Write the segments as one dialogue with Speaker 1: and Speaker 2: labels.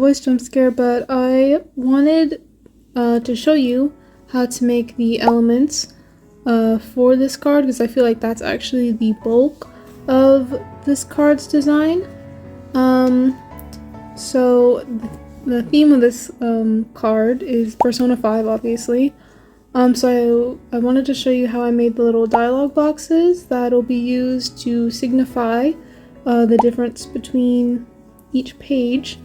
Speaker 1: voice jump scare, but I wanted to show you how to make the elements for this card, because I feel like that's actually the bulk of this card's design. So the theme of this card is Persona 5, obviously. So I wanted to show you how I made the little dialogue boxes that'll be used to signify the difference between each page.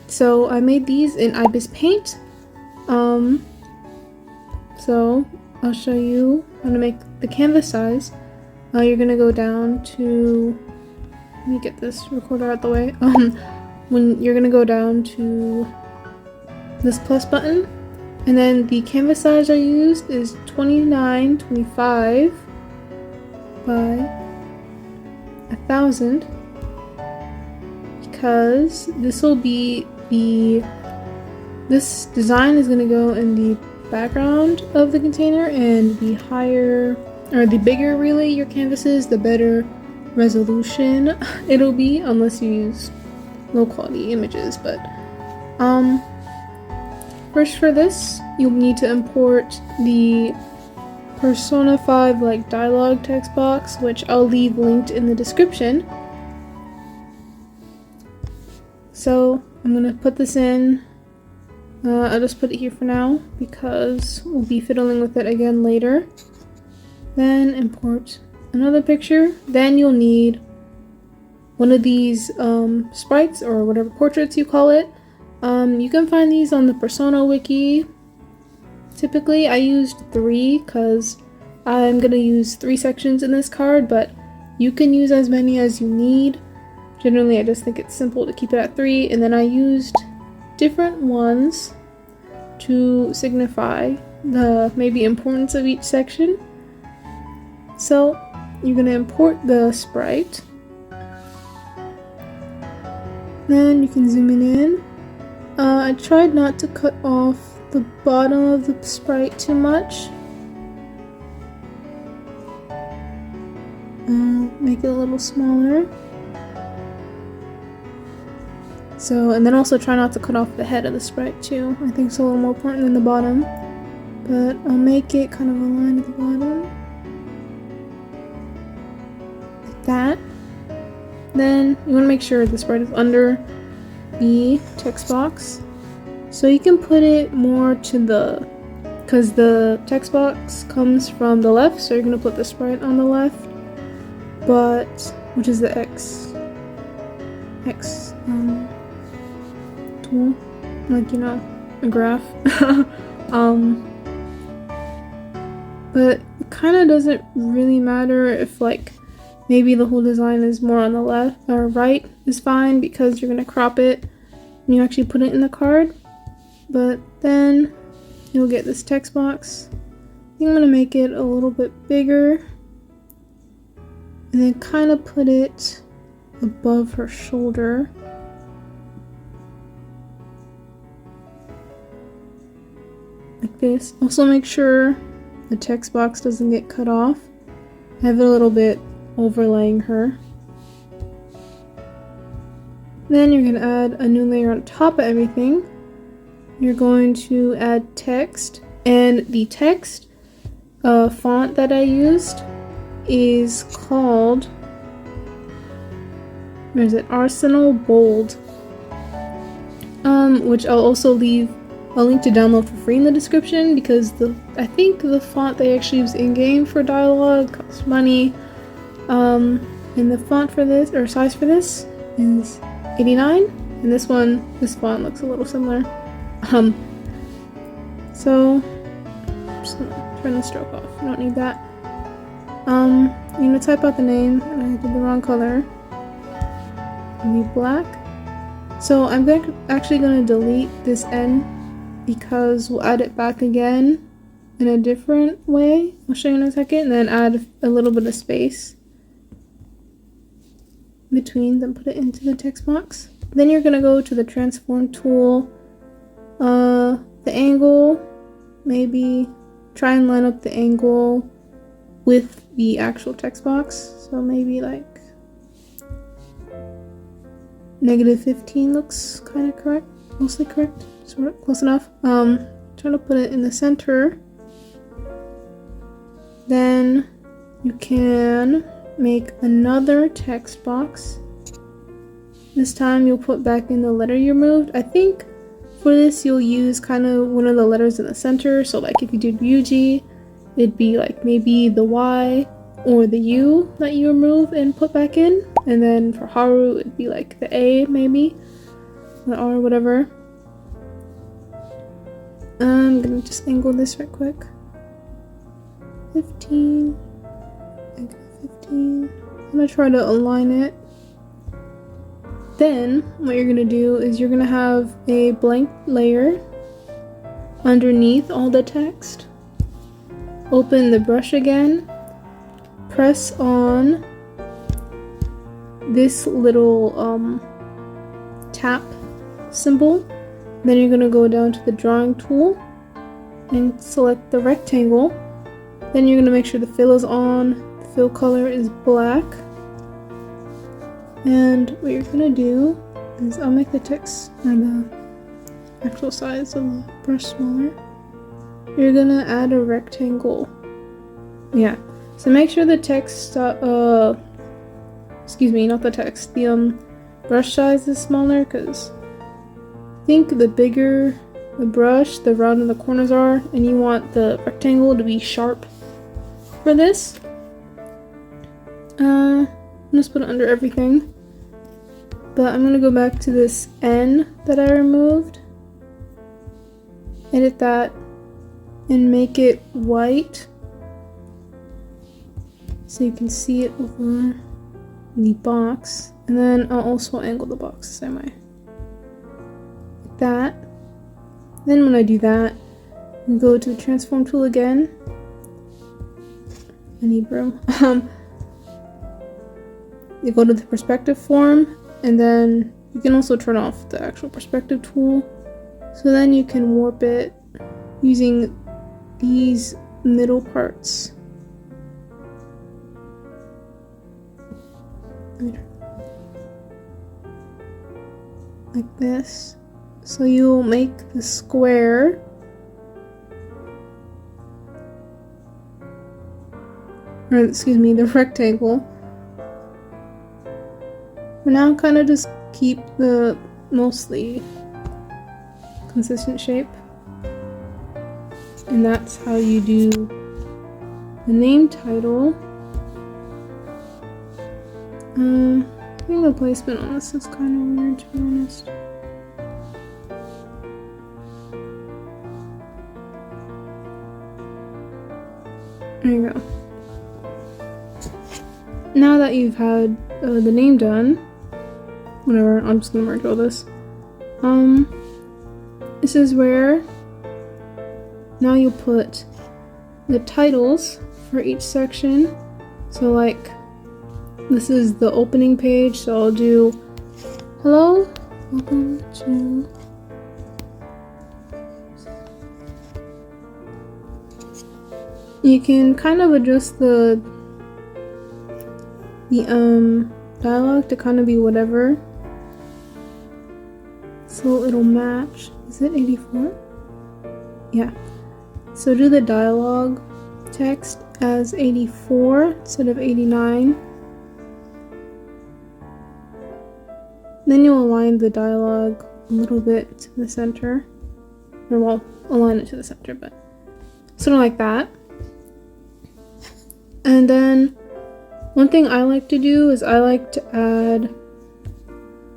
Speaker 1: So I made these in Ibis Paint. So I'll show you how to make the canvas size. You're gonna go down to, let me get this recorder out the way. When you're gonna go down to this plus button, and then the canvas size I used is 2925 by 1000, because this will be this design is gonna go in the background of the container, and the higher, or the bigger really your canvas is, the better resolution it'll be, unless you use low quality images. But first for this, you'll need to import the Persona 5 like dialogue text box, which I'll leave linked in the description. So I'm gonna put this in. I'll just put it here for now because we'll be fiddling with it again later. Then import another picture. Then you'll need one of these sprites, or whatever portraits you call it. You can find these on the Persona wiki. Typically I used 3 because I'm gonna use 3 sections in this card, but you can use as many as you need. Generally I just think it's simple to keep it at 3, and then I used different ones to signify the maybe importance of each section. So you're gonna import the sprite, then you can zoom it in. I tried not to cut off the bottom of the sprite too much. Make it a little smaller. So, and then also try not to cut off the head of the sprite too. I think it's a little more important than the bottom. But I'll make it kind of aligned at the bottom. Like that. Then you want to make sure the sprite is under the text box. So you can put it more to the, because the text box comes from the left, so you're going to put the sprite on the left. But, which is the X tool, like, you know, a graph. But it kind of doesn't really matter if, like, maybe the whole design is more on the left or right is fine, because you're gonna crop it and you actually put it in the card. But then you'll get this text box. I think I'm gonna make it a little bit bigger, and then kind of put it above her shoulder. Like this. Also make sure the text box doesn't get cut off. I have it a little bit overlaying her. Then you're going to add a new layer on top of everything. You're going to add text, and the text font that I used is called, where is it? Arsenal Bold. Which I'll also leave a link to download for free in the description, because I think the font they actually use in-game for dialogue costs money. And the font for this, or size for this, is 89, and this font looks a little similar. So I'm just gonna turn the stroke off. I don't need that. I'm gonna type out the name, and I did the wrong color. It'll be black. So I'm actually gonna delete this N, because we'll add it back again in a different way. I'll show you in a second, and then add a little bit of space between, then put it into the text box. Then you're gonna go to the transform tool, the angle, maybe try and line up the angle with the actual text box. So maybe like -15 looks kind of correct, mostly correct, sort of close enough. Try to put it in the center. Then you can make another text box. This time you'll put back in the letter you removed. I think for this you'll use kind of one of the letters in the center. So like if you did Ryuji, it'd be like maybe the Y or the U that you remove and put back in. And then for Haru, it'd be like the A maybe, the R, whatever. I'm gonna just angle this right quick. 15. 15. I'm gonna try to align it. Then what you're gonna do is you're gonna have a blank layer underneath all the text. Open the brush again. Press on this little tap symbol. Then you're gonna go down to the drawing tool and select the rectangle. Then you're gonna make sure the fill is on. The fill color is black. And what you're gonna do is I'll make the text or the actual size of the brush smaller. You're gonna add a rectangle. Yeah. So make sure the text excuse me, not the text. The brush size is smaller because I think the bigger the brush, the rounder the corners are, and you want the rectangle to be sharp for this. I'm just put it under everything. But I'm gonna go back to this N that I removed. Edit that and make it white so you can see it over the box. And then I'll also angle the box the same way. Like that. Then when I do that, we go to the transform tool again. I need room. You go to the perspective form, and then you can also turn off the actual perspective tool. So then you can warp it using these middle parts. Like this. So you'll make the square or excuse me, the rectangle. For now, kind of just keep the mostly consistent shape. And that's how you do the name title. I think the placement on this is kind of weird, to be honest. There you go. Now that you've had the name done, whatever, I'm just gonna merge all this. This is where now you'll put the titles for each section. So like, this is the opening page, so I'll do hello, welcome to you can kind of adjust the dialogue to kind of be whatever, so it'll match. Is it 84? Yeah. So do the dialogue text as 84 instead of 89. Then you'll align the dialogue a little bit to the center. Or well, align it to the center, but sort of like that. And then one thing I like to do is I like to add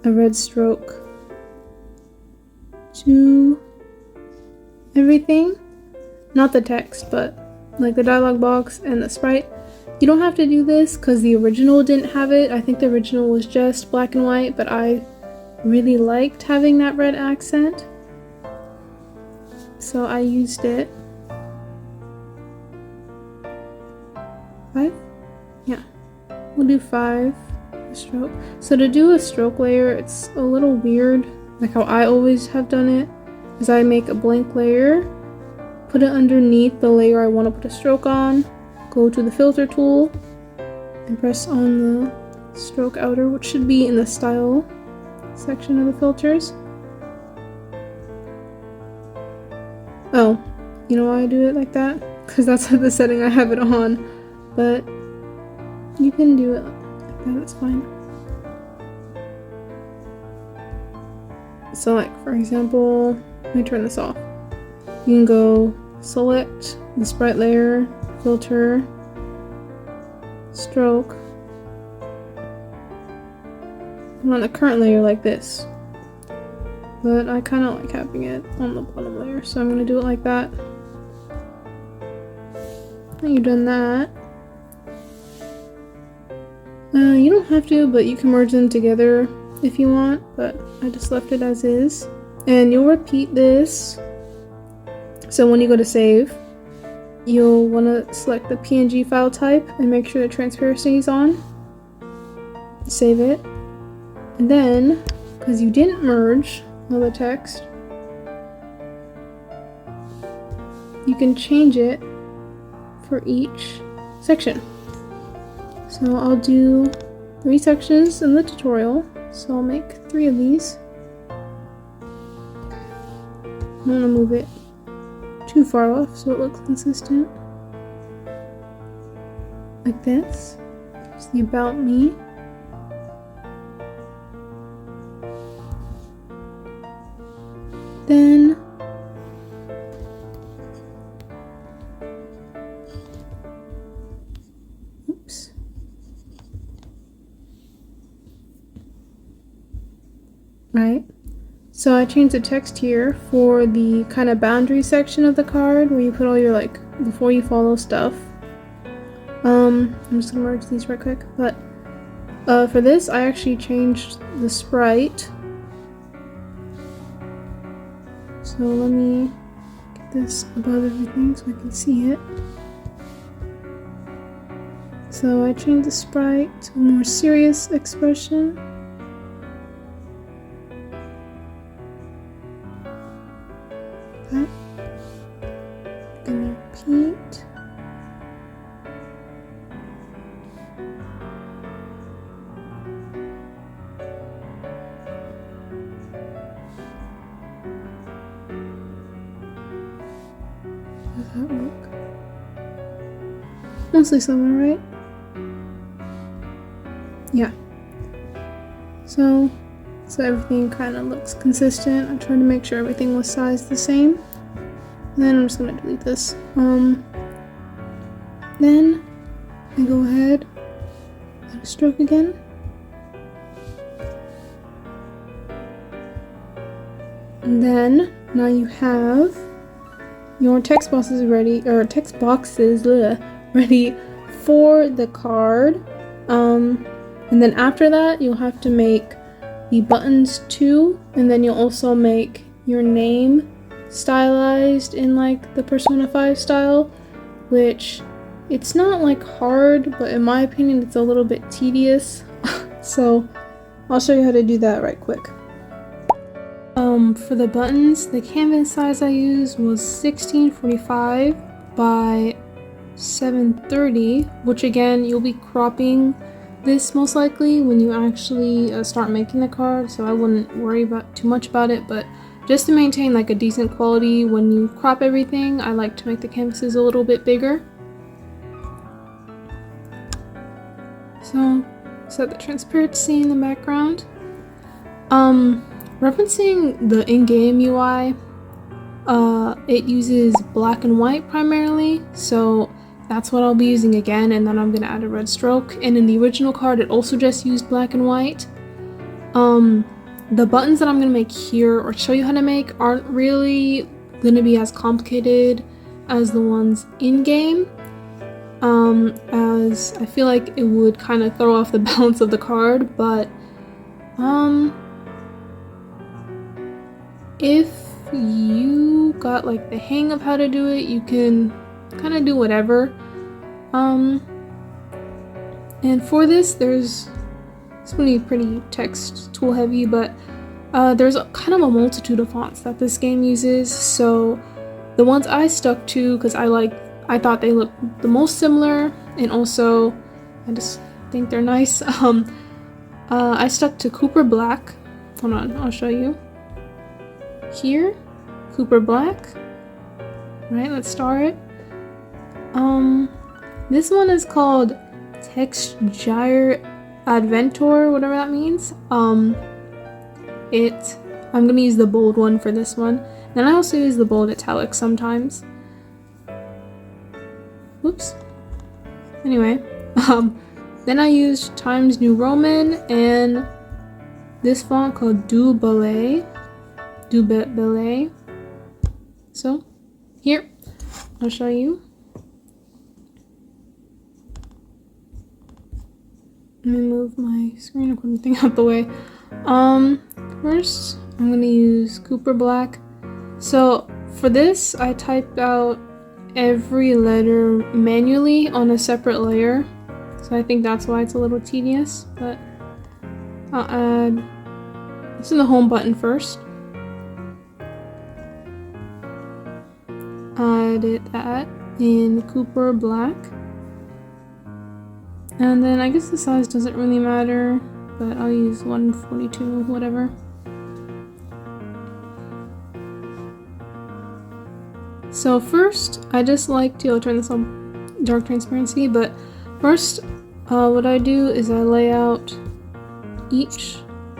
Speaker 1: a red stroke to everything. Not the text, but like the dialogue box and the sprite. You don't have to do this because the original didn't have it. I think the original was just black and white, but I really liked having that red accent, so I used it. 5? Yeah. We'll do 5 stroke. So to do a stroke layer, it's a little weird, like how I always have done it, is I make a blank layer, put it underneath the layer I want to put a stroke on, go to the filter tool, and press on the stroke outer, which should be in the style section of the filters. Oh, you know why I do it like that? Because that's the setting I have it on, but you can do it like that, it's fine. So like, for example, let me turn this off. You can go select the sprite layer, filter, stroke. I'm on the current layer like this, but I kind of like having it on the bottom layer, so I'm going to do it like that. Now you've done that. You don't have to, but you can merge them together if you want, but I just left it as is. And you'll repeat this, so when you go to save, you'll want to select the PNG file type and make sure the transparency is on. Save it. And then, because you didn't merge all the text, you can change it for each section. So I'll do 3 sections in the tutorial, so I'll make 3 of these. I'm gonna move it too far off so it looks consistent. Like this. It's the about me. Then oops. Right. So I changed the text here for the kind of boundary section of the card where you put all your like before you follow stuff. I'm just gonna merge these right quick, but for this I actually changed the sprite. So let me get this above everything so I can see it. So I changed the sprite to a more serious expression. That. I'm gonna repeat. Does that work? Mostly similar, right? Yeah. So everything kind of looks consistent. I tried to make sure everything was sized the same. And then I'm just gonna delete this. Then I go ahead and stroke again. And then now you have your text boxes ready, or text boxes ready for the card. And then after that, you'll have to make the buttons too, and then you'll also make your name stylized in like the Persona 5 style, which it's not like hard, but in my opinion, it's a little bit tedious. So I'll show you how to do that right quick. For the buttons, the canvas size I used was 1645 by 730, which again, you'll be cropping this most likely when you actually start making the card, so I wouldn't worry about too much about it, but just to maintain like a decent quality when you crop everything, I like to make the canvases a little bit bigger. So set the transparency in the background. Referencing the in-game UI, it uses black and white primarily, so that's what I'll be using again, and then I'm gonna add a red stroke. And in the original card, it also just used black and white. The buttons that I'm gonna make here or show you how to make aren't really gonna be as complicated as the ones in-game, as I feel like it would kind of throw off the balance of the card, but if you got like the hang of how to do it, you can kind of do whatever. And for this, it's really pretty text tool heavy, but there's kind of a multitude of fonts that this game uses. So the ones I stuck to, because I thought they looked the most similar, and also I just think they're nice. I stuck to Cooper Black, hold on, I'll show you. Here, Cooper Black. Right, let's start it. This one is called Texture Adventure, whatever that means. I'm gonna use the bold one for this one. Then I also use the bold italic sometimes. Whoops. Anyway, then I use Times New Roman and this font called Du Ballet. So, here, I'll show you. Let me move my screen recording thing out the way. First, I'm gonna use Cooper Black. So, for this, I typed out every letter manually on a separate layer. So I think that's why it's a little tedious, but I'll add this in the home button first. Added that in Cooper Black. And then I guess the size doesn't really matter, but I'll use 142, whatever. So first, I just like to, I'll turn this on dark transparency, but first what I do is I lay out each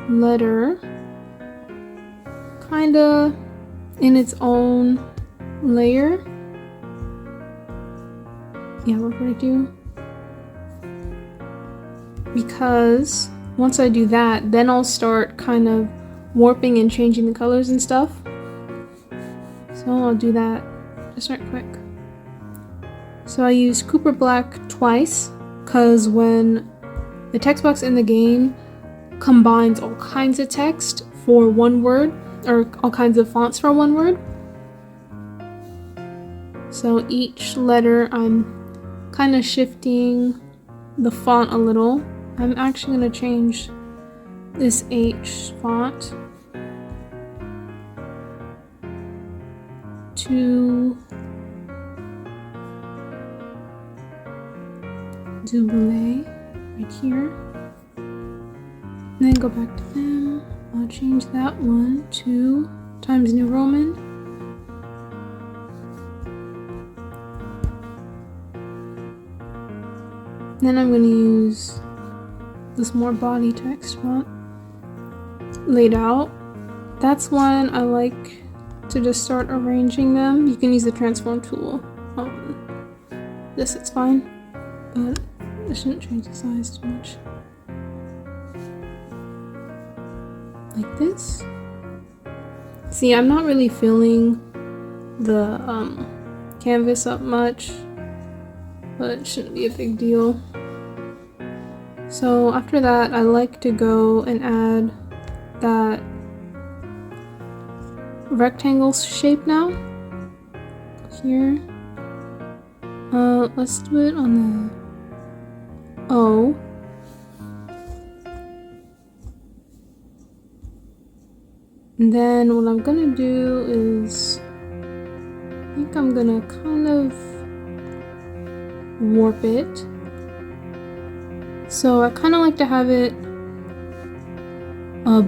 Speaker 1: letter kinda in its own layer. Yeah, 142. Because once I do that, then I'll start kind of warping and changing the colors and stuff. So I'll do that just right quick. So I use Cooper Black twice because when the text box in the game combines all kinds of text for one word, or all kinds of fonts for one word. So each letter I'm kind of shifting the font a little. I'm actually going to change this H font to Double right here. And then go back to them. I'll change that one to Times New Roman. Then I'm going to use this more body text font laid out. That's when I like to just start arranging them. You can use the transform tool. This it's fine, but I shouldn't change the size too much. Like this. See, I'm not really filling the canvas up much, but it shouldn't be a big deal. So after that, I like to go and add that rectangle shape now. Here. Let's do it on the O. And then what I'm gonna do is, I think I'm gonna kind of warp it. So I kind of like to have it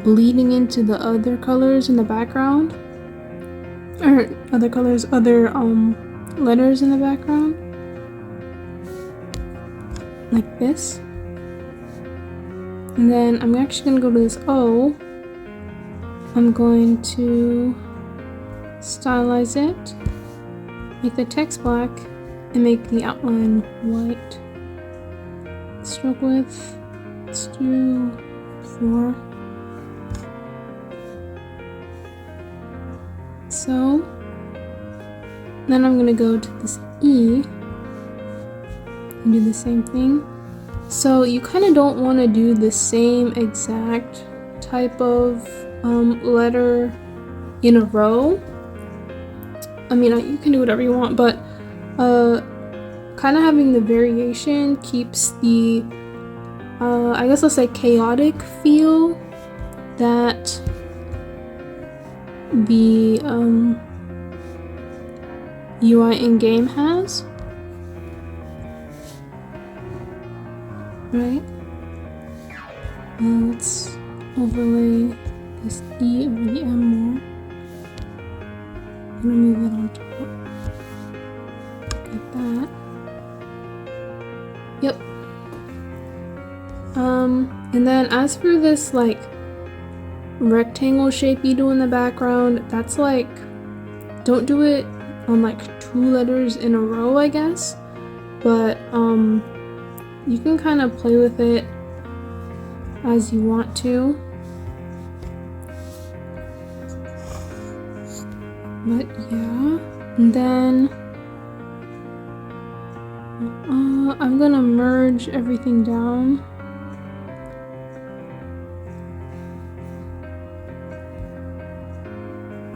Speaker 1: bleeding into the other colors in the background, or other colors, other letters in the background, like this. And then I'm actually gonna go to this O. I'm going to stylize it, make the text black, and make the outline white. Stroke width, let's do 4. So then I'm gonna go to this E and do the same thing. So you kind of don't want to do the same exact type of letter in a row. I mean, you can do whatever you want, but kind of having the variation keeps the I guess let's say chaotic feel that the UI in-game has, right? Let's overlay this E over the M more. I'm gonna move it on top. Like that. Yep. And then as for this like rectangle shape you do in the background, that's like, don't do it on like 2 letters in a row, I guess. But you can kind of play with it as you want to. But yeah, and then I'm gonna merge everything down.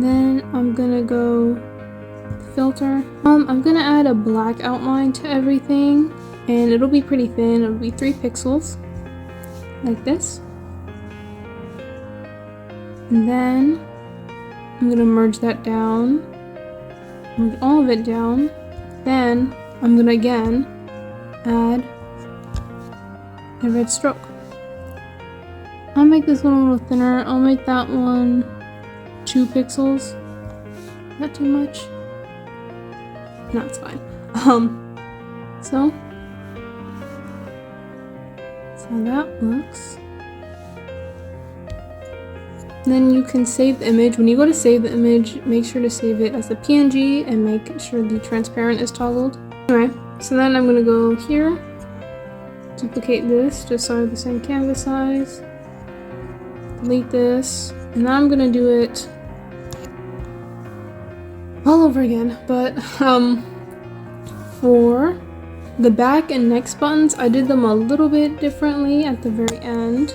Speaker 1: Then I'm gonna go filter. I'm gonna add a black outline to everything, and it'll be pretty thin. It'll be 3 pixels, like this. And then I'm gonna merge that down, merge all of it down. Then I'm gonna again add a red stroke. I'll make this one a little thinner. I'll make that one 2 pixels. Not too much. No, it's fine. So that's how that looks. Then you can save the image. When you go to save the image, make sure to save it as a PNG and make sure the transparent is toggled. Alright, so then I'm gonna go here, duplicate this just so I have the same canvas size, delete this, and now I'm gonna do it all over again. But for the back and next buttons, I did them a little bit differently at the very end.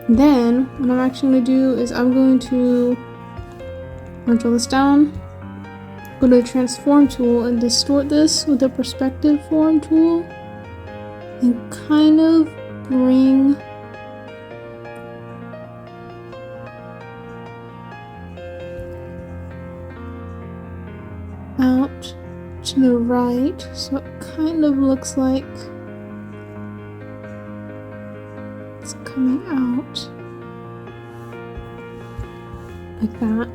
Speaker 1: Then what I'm actually going to do is I'm going to merge all this down, go to the transform tool and distort this with the perspective form tool, and kind of bring out to the right, so it kind of looks like it's coming out like that.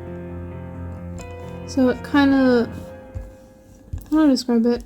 Speaker 1: So it kind of, how do I describe it?